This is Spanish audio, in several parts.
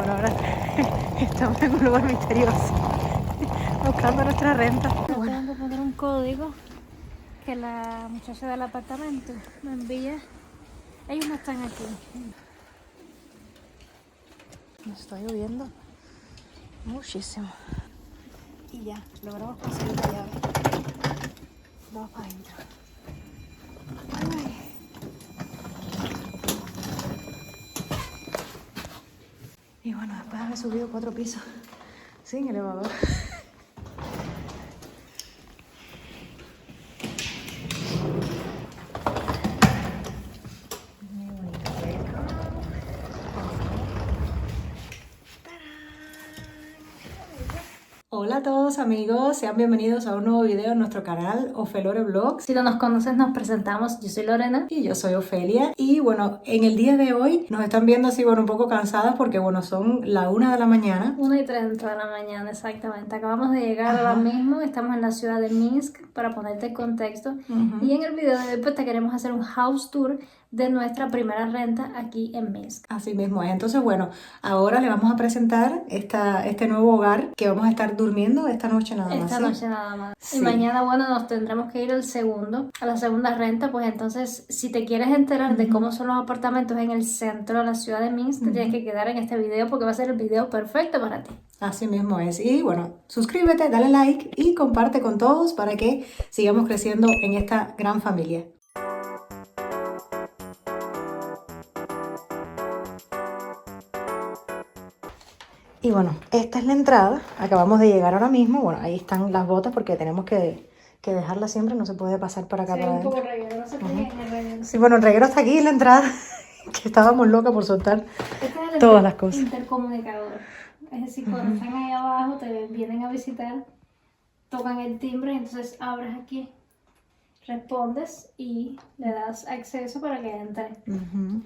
bueno, ahora estamos en un lugar misterioso, buscando nuestra renta. Tengo que poner un código que la muchacha del apartamento me envía. Ellos no están aquí. Nos está lloviendo muchísimo. Y ya, logramos conseguir la llave. Vamos para adentro. Ay. Y bueno, después de haber subido 4 pisos sin elevador. Hola a todos amigos, sean bienvenidos a un nuevo video en nuestro canal Ofelore Vlogs. Si no nos conoces, nos presentamos. Yo soy Lorena y yo soy Ofelia. Y bueno, en el día de hoy nos están viendo así, bueno, un poco cansadas porque bueno, son la 1 de la mañana. 1:30 de la mañana, exactamente. Acabamos de llegar ahora mismo, estamos en la ciudad de Minsk, para ponerte en contexto. Y en el video de hoy pues te queremos hacer un house tour de nuestra primera renta aquí en Minsk. Así mismo es. Entonces, bueno, ahora le vamos a presentar este nuevo hogar que vamos a estar durmiendo esta noche nada más. Esta noche nada más. Sí. Y mañana, bueno, nos tendremos que ir a la segunda renta. Pues entonces, si te quieres enterar de cómo son los apartamentos en el centro de la ciudad de Minsk, te tienes que quedar en este video porque va a ser el video perfecto para ti. Así mismo es. Y bueno, suscríbete, dale like y comparte con todos para que sigamos creciendo en esta gran familia. Y bueno, esta es la entrada, acabamos de llegar ahora mismo, bueno, ahí están las botas porque tenemos que dejarlas siempre, no se puede pasar para acá para adentro. Sí, un poco reguero, no se puede en el reguero. Sí, bueno, el reguero está aquí en la entrada, que estábamos locas por soltar todas las cosas. Intercomunicador, es decir, cuando están ahí abajo, te vienen a visitar, tocan el timbre, entonces abres aquí, respondes y le das acceso para que entre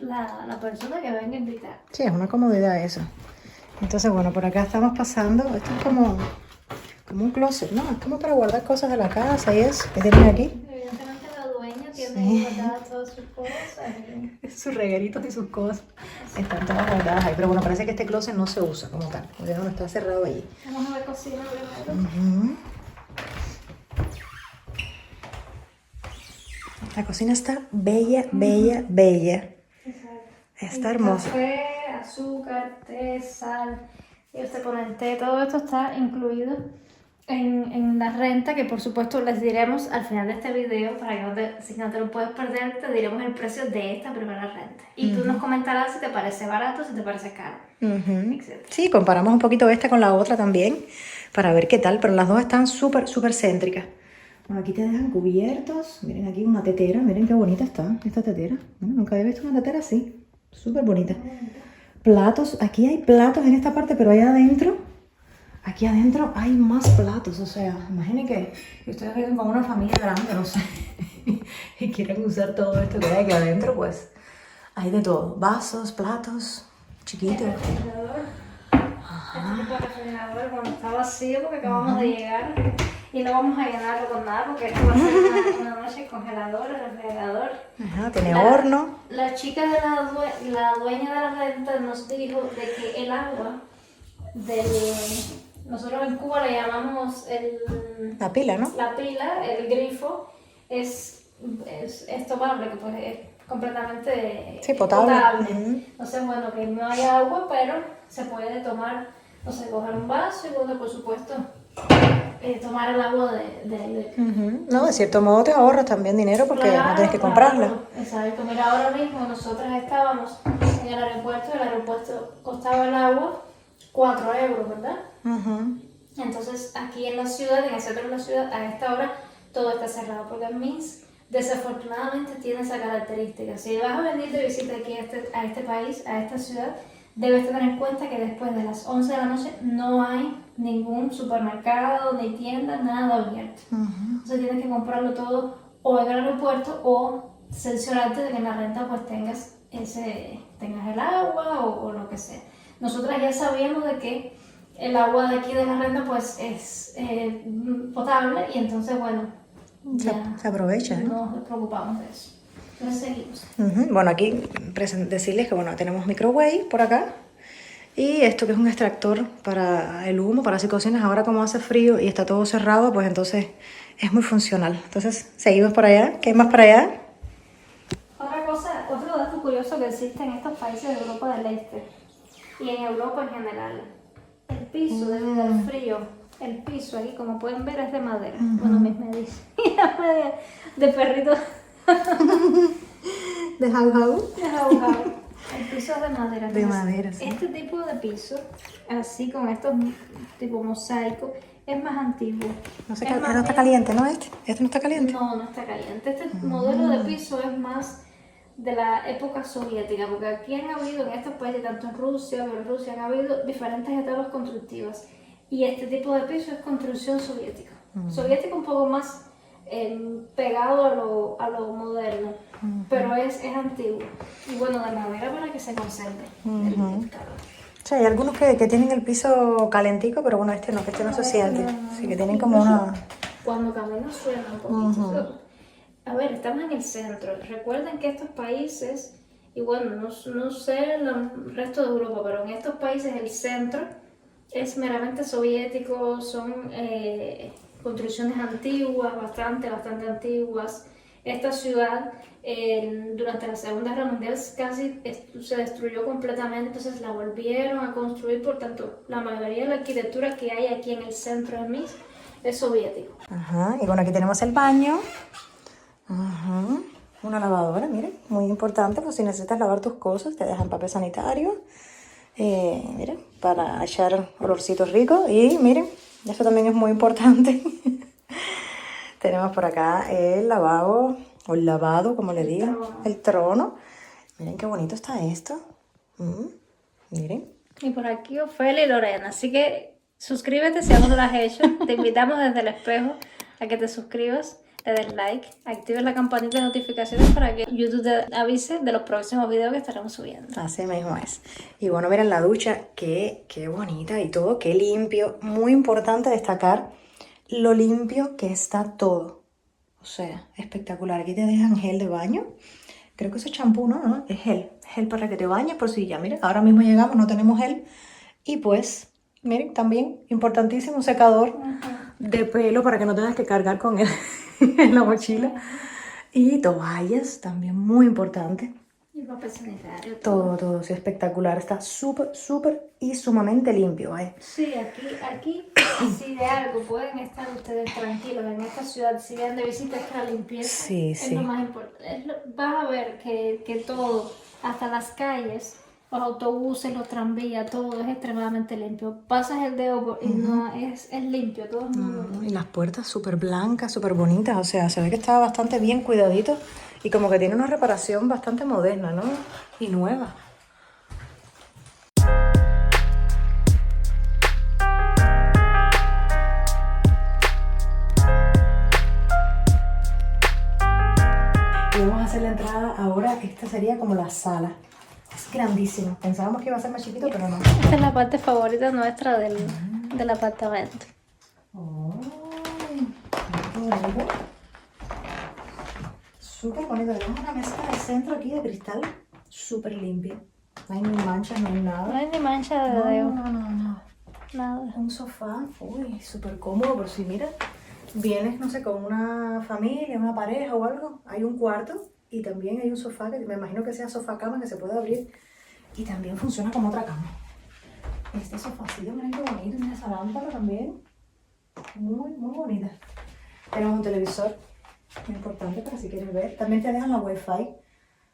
la persona que venga a invitar. Sí, es una comodidad eso. Entonces, bueno, por acá estamos pasando. Esto es como un closet, ¿no? Es como para guardar cosas de la casa y eso. ¿Qué tienen aquí? Evidentemente la dueña tiene guardadas todas sus cosas. Sus regueritos y sus cosas. Están todas guardadas ahí. Pero bueno, parece que este closet no se usa como tal. Porque no está cerrado allí. Vamos a ver cocina primero. La cocina está bella, bella, bella. Exacto. Está hermosa. Café, azúcar, té, sal, y usted pone el té, todo esto está incluido en la renta, que por supuesto les diremos al final de este video, para que si no te lo puedes perder, te diremos el precio de esta primera renta. Y tú nos comentarás si te parece barato, si te parece caro, etc. Sí, comparamos un poquito esta con la otra también, para ver qué tal, pero las dos están súper, súper céntricas. Bueno, aquí te dejan cubiertos, miren aquí una tetera, miren qué bonita está esta tetera. Bueno, nunca había visto una tetera así. Súper bonita. Platos, aquí hay platos en esta parte, pero allá adentro, aquí adentro hay más platos. O sea, imaginen que ustedes viven con una familia grande, no sé, y quieren usar todo esto que hay aquí adentro, pues hay de todo. Vasos, platos, chiquitos. El refrigerador. Este tipo de refrigerador, cuando está vacío, porque acabamos de llegar. Y no vamos a llenarlo con nada porque esto va a ser una noche congelador, refrigerador. Ajá, tiene horno. La chica de la dueña de la renta nos dijo de que el agua nosotros en Cuba le llamamos la pila, ¿no? La pila, el grifo, es tomable, que pues es completamente potable. Entonces, bueno, que no hay agua, pero se puede tomar, o sea, coger un vaso y bueno, por supuesto, tomar el agua de No, de cierto modo te ahorras también dinero porque no tienes que comprarla. Exacto. Mira, ahora mismo nosotras estábamos en el aeropuerto costaba el agua 4 euros, ¿verdad? Entonces aquí en la ciudad, en el centro de la ciudad, a esta hora todo está cerrado porque Minsk desafortunadamente tiene esa característica. Si vas a venir de visita aquí a este país, a esta ciudad, debes tener en cuenta que después de las 11 de la noche no hay ningún supermercado, ni tienda, nada abierto. Entonces tienes que comprarlo todo o en el aeropuerto o cerciorarte de que en la renta pues tengas el agua o lo que sea. Nosotras ya sabíamos de que el agua de aquí de la renta pues es potable y entonces bueno, ya se aprovecha. No nos preocupamos de eso. Entonces seguimos. Bueno, aquí decirles que bueno, tenemos microwave por acá Y esto que es un extractor para el humo, para si cocinas. Ahora como hace frío y está todo cerrado, pues entonces es muy funcional. Entonces seguimos por allá. ¿Qué hay más para allá? Otra cosa, otro dato curioso que existe en estos países de Europa del Este y en Europa en general. El piso, debido al frío, el piso aquí, como pueden ver, es de madera. Bueno, mis medidas de perrito. De Jau Jau. De Jau Jau. El piso es de madera. De Entonces, madera, sí. este tipo de piso, así con estos tipo mosaico, es más antiguo. No, Es más- no está caliente, ¿no? Este no está caliente. No, no está caliente. Este modelo de piso es más de la época soviética, porque aquí han habido en estos países, tanto en Rusia, Bielorrusia, han habido diferentes etapas constructivas. Y este tipo de piso es construcción soviética. Soviética un poco más pegado a lo moderno, pero es antiguo. Y bueno, de madera para que se conserve el calor. O sea, hay algunos que tienen el piso calentico, pero bueno, este no se siente. Así que tienen como una... Cuando camino suena un poquito. A ver, estamos en el centro. Recuerden que estos países, y bueno, no sé el resto de Europa, pero en estos países el centro es meramente soviético, son construcciones antiguas, bastante antiguas. Esta ciudad durante la Segunda Guerra Mundial casi se destruyó completamente, entonces la volvieron a construir, por tanto, la mayoría de la arquitectura que hay aquí en el centro de Minsk es soviético. Ajá, y bueno, aquí tenemos el baño. Ajá, una lavadora, miren, muy importante, pues si necesitas lavar tus cosas, te dejan papel sanitario. Miren, para echar olorcitos ricos. Y miren, eso también es muy importante. Tenemos por acá el lavabo, o el lavado, como le digo, el trono. Miren qué bonito está esto. Miren. Y por aquí Ofelia y Lorena, así que suscríbete si aún no lo has hecho. Te invitamos desde el espejo a que te suscribas, le des like, actives la campanita de notificaciones para que YouTube te avise de los próximos videos que estaremos subiendo. Así mismo es. Y bueno, miren la ducha, qué bonita y todo, qué limpio. Muy importante destacar lo limpio que está todo. O sea, espectacular. Aquí te dejan gel de baño. Creo que eso es champú, ¿no? Es gel. Gel para que te bañes por si ya, miren, ahora mismo llegamos, no tenemos gel. Y pues, miren, también importantísimo un secador de pelo para que no tengas que cargar con él en la mochila. Y toallas, también muy importante. Y papel sanitario. Todo, sí, espectacular. Está súper y sumamente limpio, ¿eh? Sí, aquí si de algo pueden estar ustedes tranquilos en esta ciudad, si vienen de visita, es que la limpieza es lo más importante. Vas a ver que todo, hasta las calles, los autobuses, los tranvías, todo es extremadamente limpio. Pasas el dedo y no es limpio, todo es muy bonito. Y las puertas súper blancas, súper bonitas. O sea, se ve que está bastante bien cuidadito y como que tiene una reparación bastante moderna, ¿no? Y nueva. Y vamos a hacer la entrada ahora. Esta sería como la sala. Es grandísimo. Pensábamos que iba a ser más chiquito, pero no. Esta es la parte favorita nuestra del apartamento. Súper bonito. Tenemos una mesa de centro aquí de cristal. Súper limpia. No hay ni manchas, no hay nada. No hay ni mancha de dedo. No. Nada. Un sofá. Uy, súper cómodo. Por si mira, vienes, no sé, con una familia, una pareja o algo. Hay un cuarto y también hay un sofá que me imagino que sea sofá cama que se puede abrir. Y también funciona como otra cama. Este sofacito, miren qué bonito. Mira esa lámpara también. Muy bonita. Tenemos un televisor. Muy importante para si quieres ver. También te dejan la wifi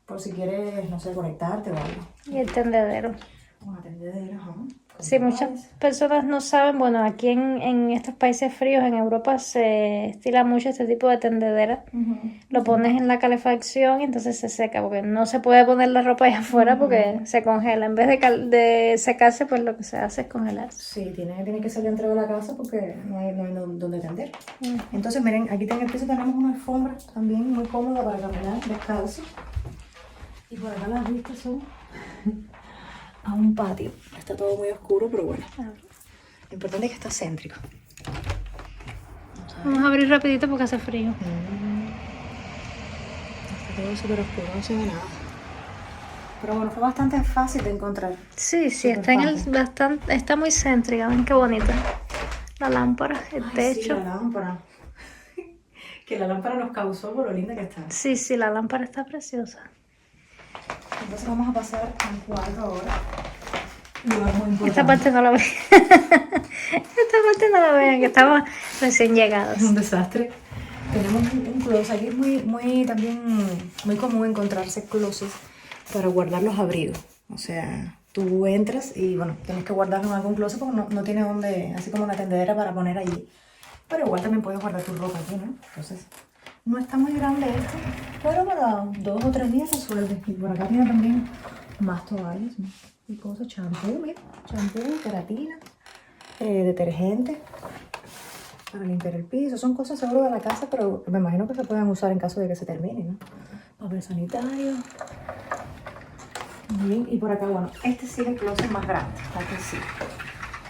por si quieres, no sé, conectarte o algo. Y el tendedero. Una tendedera, ajá. Sí, muchas personas no saben, bueno, aquí en estos países fríos, en Europa, se estila mucho este tipo de tendedera. Lo pones en la calefacción y entonces se seca, porque no se puede poner la ropa allá afuera porque se congela. En vez de secarse, pues lo que se hace es congelarse. Sí, tiene que salir dentro de la casa porque no hay donde tender. Entonces, miren, aquí en el piso tenemos una alfombra también muy cómoda para caminar descalzo. Y por acá las vistas son a un patio. Está todo muy oscuro, pero bueno. Lo importante es que está céntrico. Vamos a abrir rapidito porque hace frío. Está todo súper oscuro, no se ve nada. Pero bueno, fue bastante fácil de encontrar. Sí, sí, Súper está en el fácil. bastante, está muy céntrica, ven qué bonita. La lámpara, el Ay, sí, techo. la lámpara. Que la lámpara nos causó por lo linda que está. Sí, sí, la lámpara está preciosa. Entonces vamos a pasar al cuarto ahora. Lugar muy importante. Esta parte no la vean. Esta parte no la vean, que estamos recién llegados. Es un desastre. Tenemos un closet. Aquí es muy también muy común encontrarse closets para guardar los abrigos. O sea, tú entras y bueno, tienes que guardarlo en algún closet porque no tiene donde, así como una tendedera para poner allí. Pero igual también puedes guardar tu ropa aquí, ¿no? Entonces, no está muy grande esto, pero para 2 o 3 días resuelve. Y por acá tiene también más toallas, ¿no? Y cosas, champú, mira, champú, queratina, detergente para limpiar el piso. Son cosas seguro de la casa, pero me imagino que se pueden usar en caso de que se termine, ¿no? Papel sanitario. Bien, y por acá, bueno, este sí es el closet más grande. Aquí sí.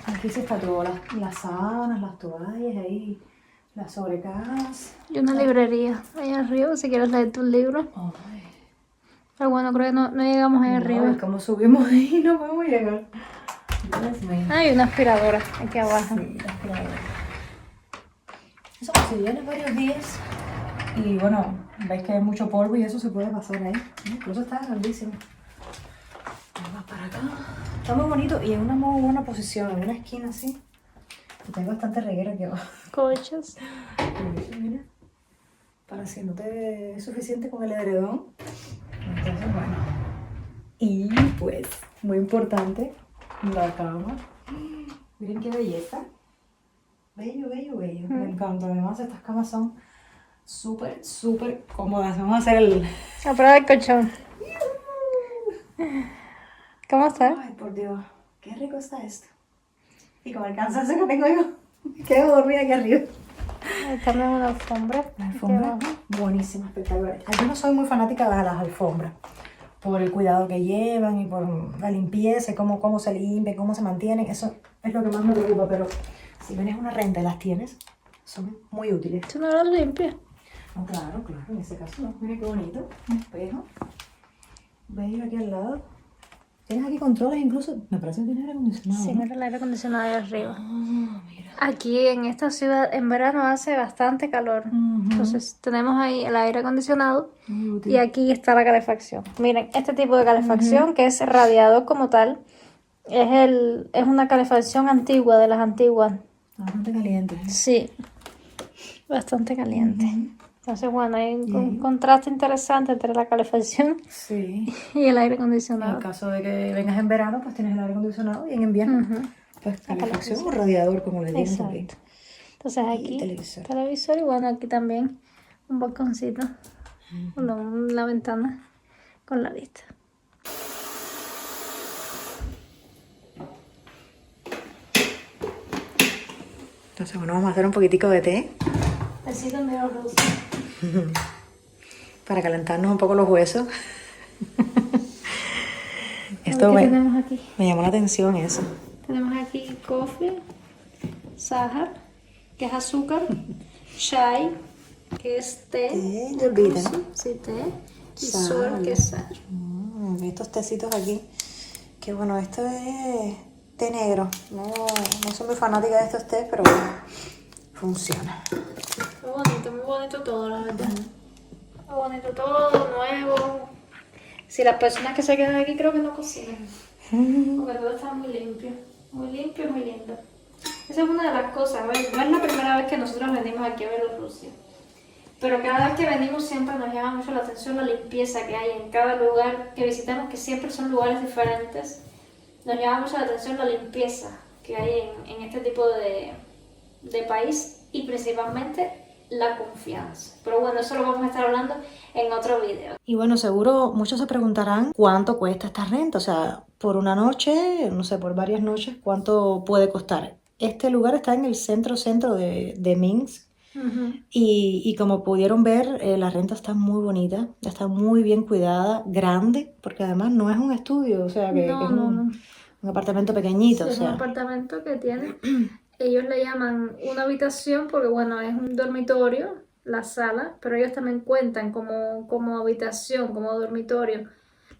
Aquí sí está todo, las sábanas, las toallas, ahí, las sobrecamas. Y una librería ahí arriba, si quieres leerte un libro. Ay, Pero bueno, creo que no llegamos ahí no, arriba. ¿cómo subimos ahí? No podemos llegar. Dios mío. Hay una aspiradora aquí abajo. Sí, la aspiradora. Eso pues, si vienes varios días y bueno, veis que hay mucho polvo y eso se puede pasar ahí. Incluso está grandísimo. Vamos para acá. Está muy bonito y en una muy buena posición, en una esquina así. Y hay bastante reguera aquí abajo. Coches. Mira, para si no te es suficiente con el edredón. Entonces, bueno. Y pues, muy importante, la cama. Miren qué belleza. Bello, bello, bello. Me encanta. Además, estas camas son súper, súper cómodas. Vamos a hacer el... A prueba del colchón. ¿Cómo está? Ay, por Dios. Qué rico está esto. Y con el cansancio que tengo yo, me quedo dormida aquí arriba. Ahí también una alfombra. La aquí alfombra, abajo. buenísima, espectacular. Yo no soy muy fanática de las alfombras, por el cuidado que llevan y por la limpieza, y cómo se limpian, cómo se mantienen. Eso es lo que más me preocupa, pero si vienes a una renta y las tienes, son muy útiles. ¿Tú no lo limpias? No, claro, claro, en ese caso no. Mira qué bonito, un espejo. Bello aquí al lado. Tienes aquí controles incluso, me parece que tiene aire acondicionado. Sí, ¿no? mira el aire acondicionado ahí arriba. Ah, mira. Aquí en esta ciudad en verano hace bastante calor. Entonces tenemos ahí el aire acondicionado Muy útil. y aquí está la calefacción. Miren, este tipo de calefacción que es radiador como tal, es una calefacción antigua, de las antiguas. Bastante caliente. Sí, bastante caliente. Entonces, bueno, hay un contraste interesante entre la calefacción Sí. y el aire En acondicionado. el caso de que vengas en verano, pues tienes el aire acondicionado y en invierno, pues calefacción o radiador, como le digan también. Exacto. Entonces Y aquí, televisor. televisor y bueno, aquí también un balconcito, una ventana con la vista. Entonces, bueno, vamos a hacer un poquitico de té Así también los rusos. para calentarnos un poco los huesos. Esto ¿Qué me tenemos aquí? llamó la atención eso. Tenemos aquí coffee, sahar, que es azúcar, chai, que es té, Té de vida. ruso, sí, té, y Sal. sol, que es sal. Estos tecitos aquí. Que bueno, esto es té negro. No soy muy fanática de estos tés, pero bueno, funciona. Muy bonito todo, la verdad. Muy bonito todo, nuevo. Si las personas que se quedan aquí creo que no cocinan. Porque todo está muy limpio, muy lindo. Esa es una de las cosas, no es la primera vez que nosotros venimos aquí a Bielorrusia. Pero cada vez que venimos siempre nos llama mucho la atención la limpieza que hay en cada lugar que visitamos, que siempre son lugares diferentes. Nos llama mucho la atención la limpieza que hay en este tipo de país y principalmente la confianza. Pero bueno, eso lo vamos a estar hablando en otro video. Y bueno, seguro muchos se preguntarán cuánto cuesta esta renta. O sea, por una noche, no sé, por varias noches, ¿cuánto puede costar? Este lugar está en el centro de Minsk. Y como pudieron ver, la renta está muy bonita, está muy bien cuidada, grande, porque además no es un estudio, o sea, que es un apartamento pequeñito. Sí, o es un sea. apartamento que tiene, ellos le llaman una habitación porque bueno, es un dormitorio, la sala, pero ellos también cuentan como habitación, como dormitorio,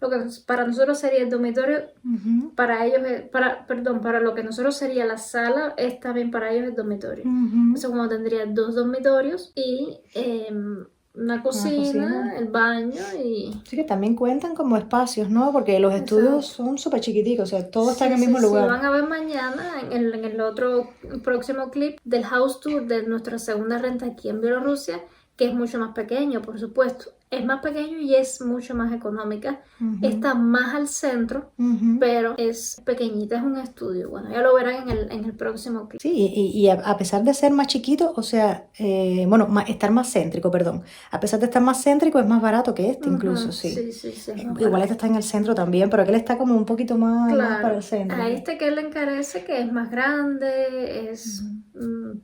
lo que para nosotros sería el dormitorio, Ujú. para ellos, para lo que nosotros sería la sala, es también para ellos el dormitorio. Ujú. Entonces, como tendría 2 dormitorios y una cocina, el baño y... Sí, que también cuentan como espacios, ¿no? Porque los estudios Exacto. son súper chiquiticos, o sea, todo está en Sí, el sí, mismo sí, lugar. van a ver mañana en el otro próximo clip del house tour de nuestra segunda renta aquí en Bielorrusia, que es mucho más pequeño, por supuesto. Es más pequeño y es mucho más económica. Ujú. Está más al centro, Ujú. pero es pequeñita, es un estudio. Bueno, ya lo verán en el próximo clip. Sí, y a pesar de ser más chiquito, o sea, bueno, estar más céntrico, perdón. A pesar de estar más céntrico, es más barato que este incluso, Ujú, sí. sí, es más Igual barato. este está en el centro también, pero aquel está como un poquito más para Claro, el centro. a este que le encarece que es más grande, es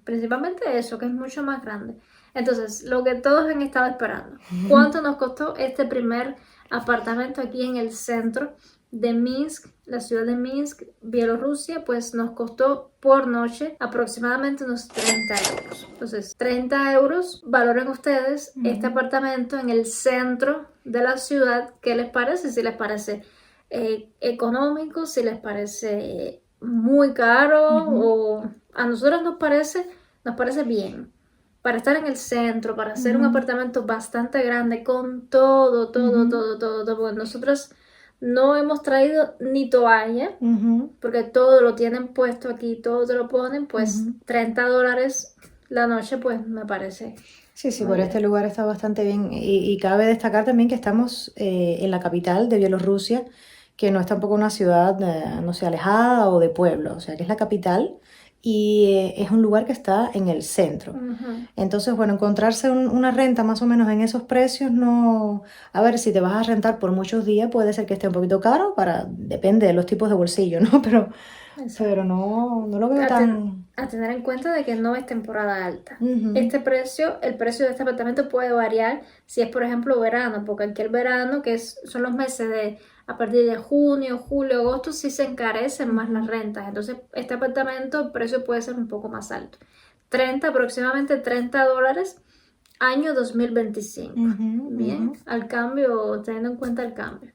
principalmente eso, que es mucho más grande. Entonces, lo que todos han estado esperando, ¿cuánto nos costó este primer apartamento aquí en el centro de Minsk, la ciudad de Minsk, Bielorrusia? Pues nos costó por noche aproximadamente unos 30 euros. Entonces, 30 euros, valoren ustedes este apartamento en el centro de la ciudad. ¿Qué les parece? Si les parece económico, si les parece muy caro o a nosotros nos parece bien. Para estar en el centro, para hacer un apartamento bastante grande con todo, porque nosotros no hemos traído ni toalla, porque todo lo tienen puesto aquí, todo te lo ponen, pues $30 la noche, pues me parece. Sí, sí, muy por bien. este lugar está bastante bien. Y cabe destacar también que estamos en la capital de Bielorrusia, que no es tampoco una ciudad, no sé, alejada o de pueblo, o sea, que es la capital y es un lugar que está en el centro. Ujú. Entonces, bueno, encontrarse una renta más o menos en esos precios, no... A ver, si te vas a rentar por muchos días, puede ser que esté un poquito caro, depende de los tipos de bolsillo, ¿no? Pero no lo veo tan... A tener en cuenta de que no es temporada alta. Ujú. El precio de este apartamento puede variar si es, por ejemplo, verano, porque aquí el verano, son los meses de a partir de junio, julio, agosto, sí se encarecen más las rentas. Entonces, este apartamento, el precio puede ser un poco más alto. Aproximadamente $30, año 2025. Bien, al cambio, teniendo en cuenta el cambio.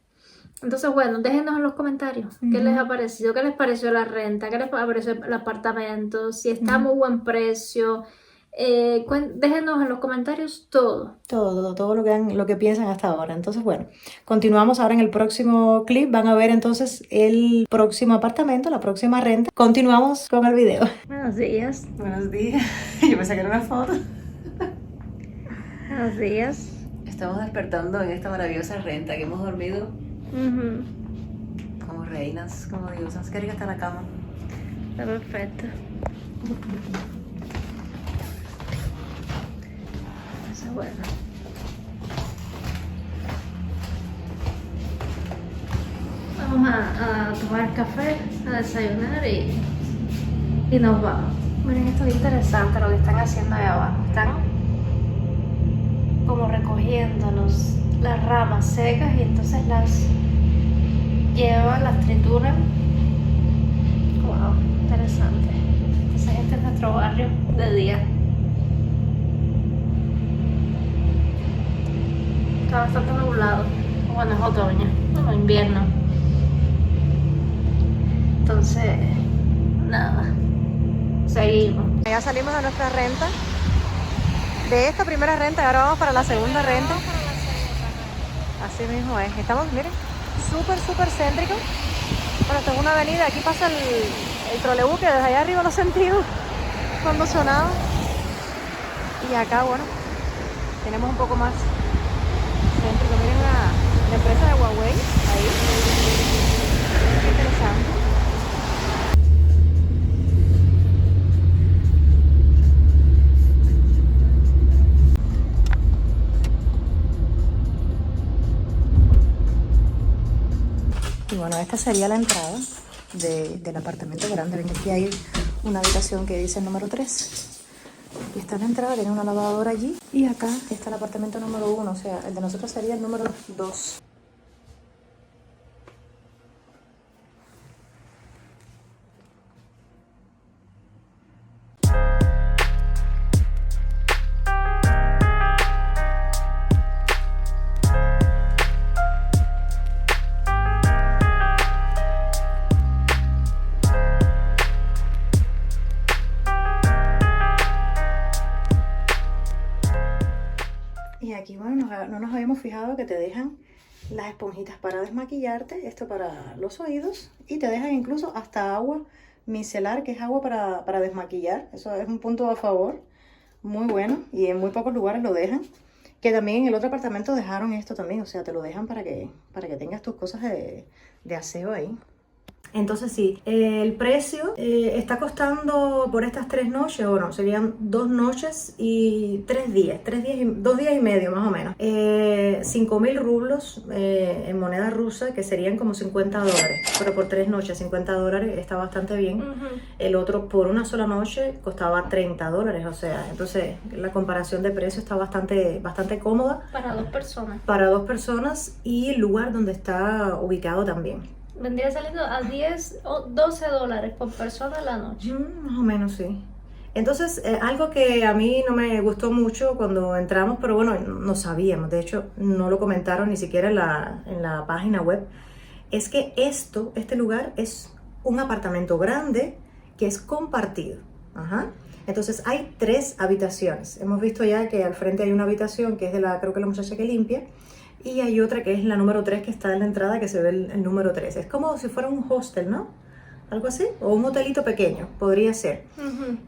Entonces, bueno, déjenos en los comentarios qué les ha parecido, qué les pareció la renta, qué les pareció el apartamento, si está a muy buen precio. Déjenos en los comentarios todo. Todo lo que piensan hasta ahora. Entonces, bueno, continuamos ahora en el próximo clip. Van a ver entonces el próximo apartamento, la próxima renta. Continuamos con el video. Buenos días. Buenos días. Yo pensé que era una foto. Buenos días. Estamos despertando en esta maravillosa renta que hemos dormido como reinas, como diosas. Qué rica está la cama. Está perfecto. Eso es bueno. Vamos a tomar café, a desayunar y nos vamos. Miren, esto es interesante lo que están haciendo ahí abajo. Están como recogiendo las ramas secas y entonces las llevan, las trituran. Wow, interesante. Entonces este es nuestro barrio de día. Está bastante nublado. Bueno, es otoño, no, invierno. Entonces, nada, seguimos. Ya salimos de nuestra renta, de esta primera renta, y ahora vamos para la segunda renta. Así mismo es. Estamos, miren, súper céntricos. Bueno, esta es una avenida, aquí pasa el trolebús que desde allá arriba lo sentimos cuando sonaba. Y acá, bueno, tenemos un poco más céntrico. Miren la empresa de Huawei ahí. Qué interesante. Y bueno, esta sería la entrada del apartamento grande. Ven que aquí hay una habitación que dice el número 3. Aquí está la entrada, tiene una lavadora allí. Y acá está el apartamento número 1, o sea, el de nosotros sería el número 2. no nos habíamos fijado que te dejan las esponjitas para desmaquillarte, esto para los oídos, y te dejan incluso hasta agua micelar, que es agua para desmaquillar. Eso es un punto a favor, muy bueno, y en muy pocos lugares lo dejan. Que también en el otro apartamento dejaron esto también, o sea, te lo dejan para que tengas tus cosas de aseo ahí. Entonces sí, el precio está costando por estas 3 noches, o no, serían 2 noches y 3 días, 2 días y medio más o menos. 5.000 rublos en moneda rusa, que serían como $50, pero por 3 noches $50 está bastante bien. El otro por una sola noche costaba $30, o sea, entonces la comparación de precio está bastante cómoda. Para 2 personas. Para 2 personas, y el lugar donde está ubicado también. Vendría saliendo a 10 o $12 por persona a la noche. Más o menos, sí. Entonces, algo que a mí no me gustó mucho cuando entramos, pero bueno, no sabíamos, de hecho, no lo comentaron ni siquiera en la página web, es que este lugar es un apartamento grande que es compartido. Ajá. Entonces, hay 3 habitaciones. Hemos visto ya que al frente hay una habitación que es creo que la muchacha que limpia, y hay otra que es la número 3, que está en la entrada, que se ve el número 3. Es como si fuera un hostel, ¿no? Algo así, o un hotelito pequeño, podría ser.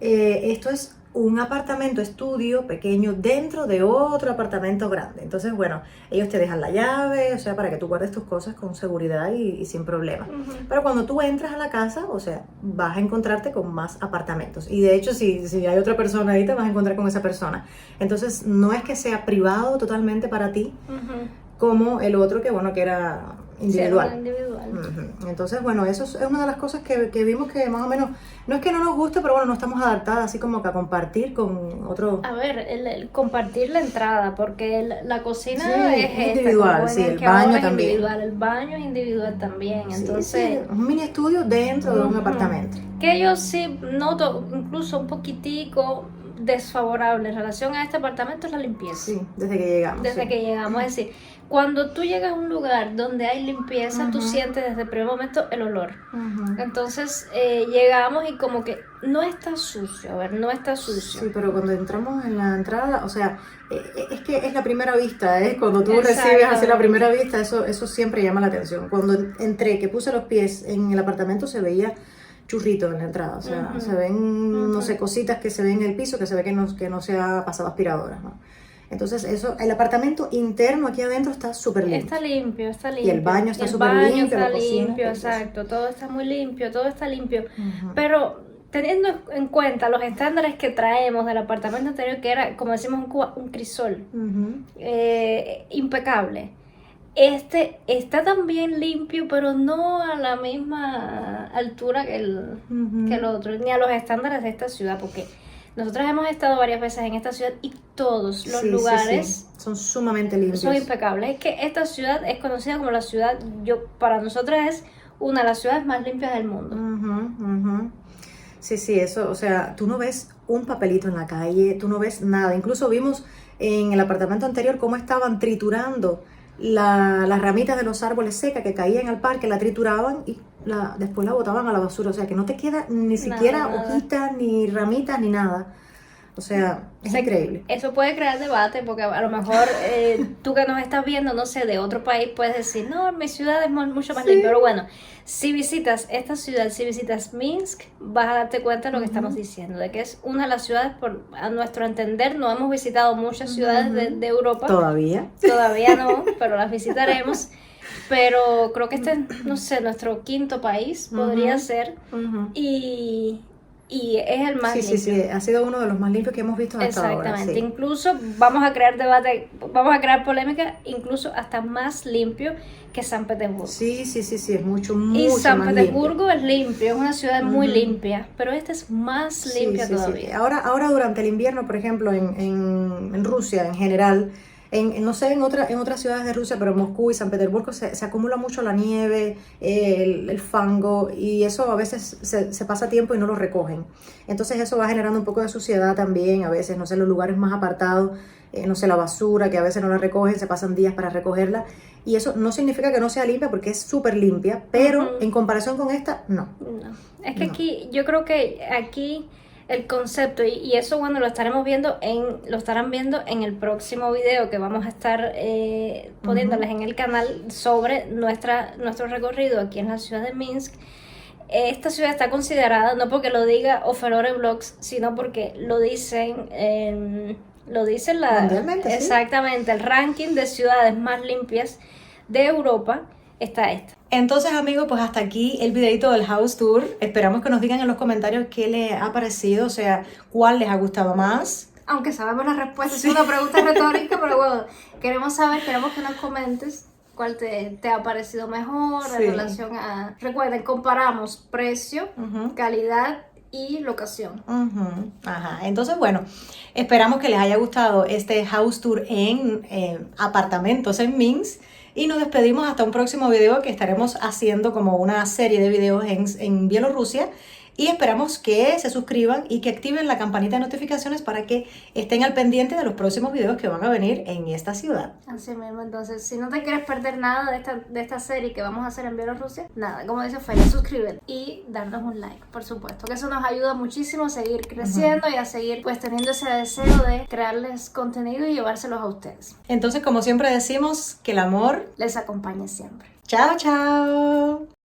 Esto es un apartamento estudio pequeño dentro de otro apartamento grande. Entonces, bueno, ellos te dejan la llave, o sea, para que tú guardes tus cosas con seguridad y sin problema. Pero cuando tú entras a la casa, o sea, vas a encontrarte con más apartamentos. Y de hecho, si hay otra persona ahí, te vas a encontrar con esa persona. Entonces, no es que sea privado totalmente para ti, como el otro que, bueno, que era individual. Sí, individual. Entonces, bueno, eso es una de las cosas que vimos que más o menos, no es que no nos guste, pero bueno, no estamos adaptadas así como que a compartir con otro. A ver, el compartir la entrada, porque la cocina Sí, es individual, esta, sí, el que baño ahora es también. individual, el baño es individual también, Sí, entonces... sí, un mini estudio dentro de un apartamento. Que yo sí noto incluso un poquitico desfavorable en relación a este apartamento es la limpieza. Sí, desde que llegamos. Desde sí. que llegamos, es decir, cuando tú llegas a un lugar donde hay limpieza, tú sientes desde el primer momento el olor. Entonces llegamos y como que no está sucio, a ver, no está sucio. Sí, pero cuando entramos en la entrada, o sea, es que es la primera vista, cuando tú Exacto. recibes así la primera vista, eso siempre llama la atención. Cuando entré, que puse los pies en el apartamento, se veía churritos en la entrada, o sea, se ven, no sé, cositas que se ven en el piso, que se ve que no se ha pasado aspiradora, ¿no? Entonces el apartamento interno aquí adentro está súper limpio. Está limpio, está limpio. Y el baño está súper limpio. limpio, Está la cocina limpio, está exacto. Todo está muy limpio, todo está limpio. Pero teniendo en cuenta los estándares que traemos del apartamento anterior, que era, como decimos en Cuba, un crisol, impecable. Este está también limpio, pero no a la misma altura que el otro, ni a los estándares de esta ciudad, porque nosotros hemos estado varias veces en esta ciudad y todos los lugares son sumamente limpios. Son impecables. Es que esta ciudad es conocida como la ciudad, para nosotros es una de las ciudades más limpias del mundo. Sí, eso, o sea, tú no ves un papelito en la calle, tú no ves nada. Incluso vimos en el apartamento anterior cómo estaban triturando las ramitas de los árboles secas que caían al parque, la trituraban y después la botaban a la basura. O sea, que no te queda ni siquiera hojitas, ni ramitas, ni nada. O sea, es increíble. Eso puede crear debate, porque a lo mejor tú que nos estás viendo, no sé, de otro país, puedes decir, no, mi ciudad es mucho más limpia. Pero bueno, si visitas esta ciudad, si visitas Minsk, vas a darte cuenta de lo que estamos diciendo, de que es una de las ciudades, a nuestro entender, no hemos visitado muchas ciudades de Europa. Todavía no, pero las visitaremos. Pero creo que este es, no sé, nuestro 5.º país, podría ser, y es el más limpio. Sí, ha sido uno de los más limpios que hemos visto hasta ahora. Exactamente, incluso vamos a crear debate, vamos a crear polémica, incluso hasta más limpio que San Petersburgo. Sí, es mucho más limpio. Y San Petersburgo limpio. Es limpio, es una ciudad muy limpia, pero esta es más limpia todavía. Sí. Ahora durante el invierno, por ejemplo, en Rusia en general, no sé en otras ciudades de Rusia, pero Moscú y San Petersburgo se acumula mucho la nieve, el fango, y eso a veces se pasa tiempo y no lo recogen. Entonces eso va generando un poco de suciedad también, a veces, no sé, en los lugares más apartados, no sé, la basura, que a veces no la recogen, se pasan días para recogerla, y eso no significa que no sea limpia, porque es súper limpia, pero en comparación con esta, no. Es que aquí, yo creo que aquí el concepto y eso bueno lo estarán viendo en el próximo video que vamos a estar poniéndoles en el canal sobre nuestro recorrido aquí en la ciudad de Minsk. Esta ciudad está considerada, no porque lo diga Oferore Vlogs, sino porque lo dicen Mundialmente, sí. exactamente, el ranking de ciudades más limpias de Europa está esta. Entonces, amigos, pues hasta aquí el videito del house tour. Esperamos que nos digan en los comentarios qué les ha parecido, o sea, cuál les ha gustado más. Aunque sabemos la respuesta, es una pregunta retórica, pero bueno, queremos que nos comentes cuál te ha parecido mejor Sí. en relación a... Recuerden, comparamos precio, calidad y locación. Ajá, entonces bueno, esperamos que les haya gustado este house tour en apartamentos en Minsk y nos despedimos hasta un próximo video que estaremos haciendo como una serie de videos en Bielorrusia y esperamos que se suscriban y que activen la campanita de notificaciones para que estén al pendiente de los próximos videos que van a venir en esta ciudad. Así mismo, entonces, si no te quieres perder nada de esta serie que vamos a hacer en Bielorrusia, nada, como dice Feria, suscríbete y darnos un like, por supuesto, que eso nos ayuda muchísimo a seguir creciendo y a seguir pues teniendo ese deseo de crearles contenido y llevárselos a ustedes. Entonces, como siempre decimos, que el amor Les acompañe siempre. Chao, chao.